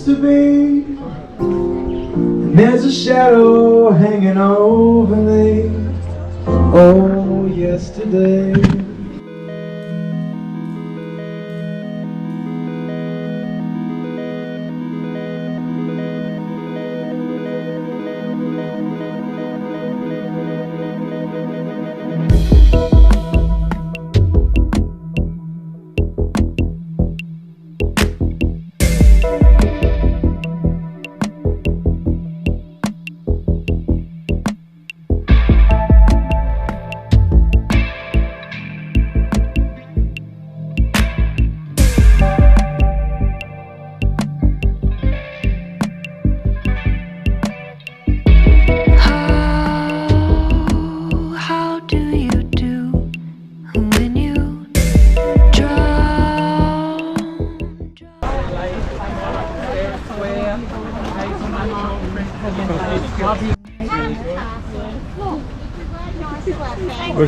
to be, and there's a shadow hanging over me. Oh, yesterday.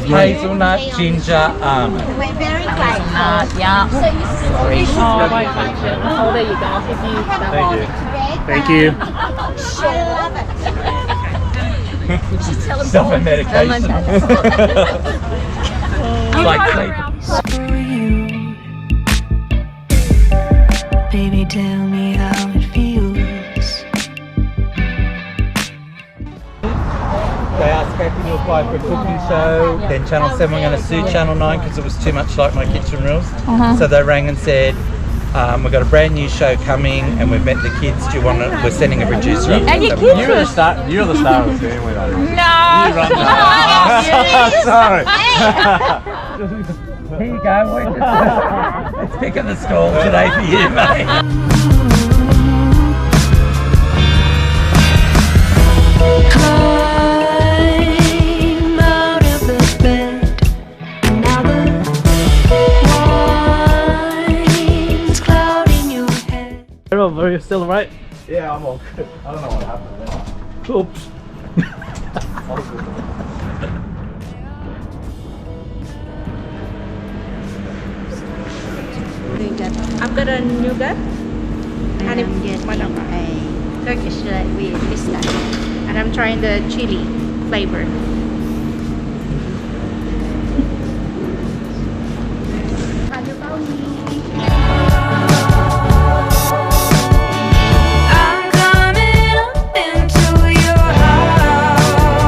Hazelnut, ginger, almond. Hazelnut, yeah. Oh, there you go. Thank you. Self-medication. Like sleep. Baby, tell me how it feels. They asked me to apply for a cooking show. Then Channel 7 were going to sue Channel 9 because it was too much like My Kitchen Rules. So they rang and said, we've got a brand new show coming and we've met the kids. Do you want to? We're sending a producer up. And your kids You're the star of the family. No. You run that. Sorry. Here you go. It's picking the stall today for you, mate. Climb out of the bed. Now the wine's clouding your head. Are you still right? Yeah, I'm all good. I don't know what happened there. Oops. I've got a nougat and one of a Turkish with pistachio, and I'm trying the chili flavor. I'm coming up into your house,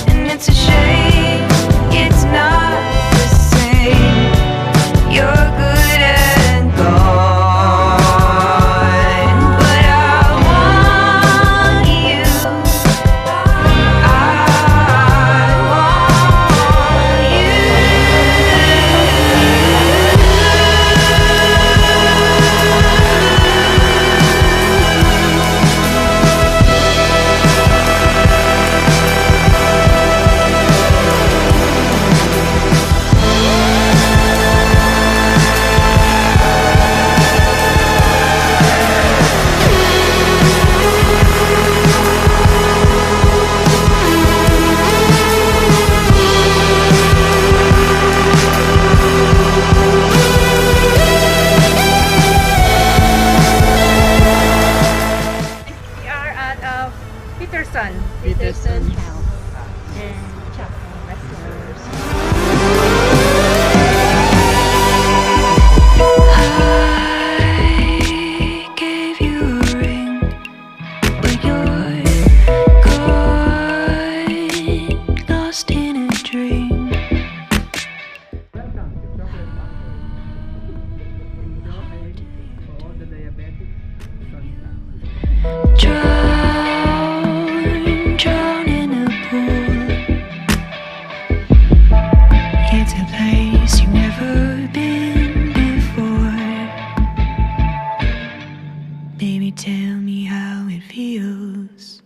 and it's a shame it's not the same. You're good and gone, but I want you. I want you. We are at Peterson House and Chapman Wrestlers. I gave you a ring, but you're gone, lost in a dream. Drown in a pool. It's a place you've never been before. Baby, tell me how it feels.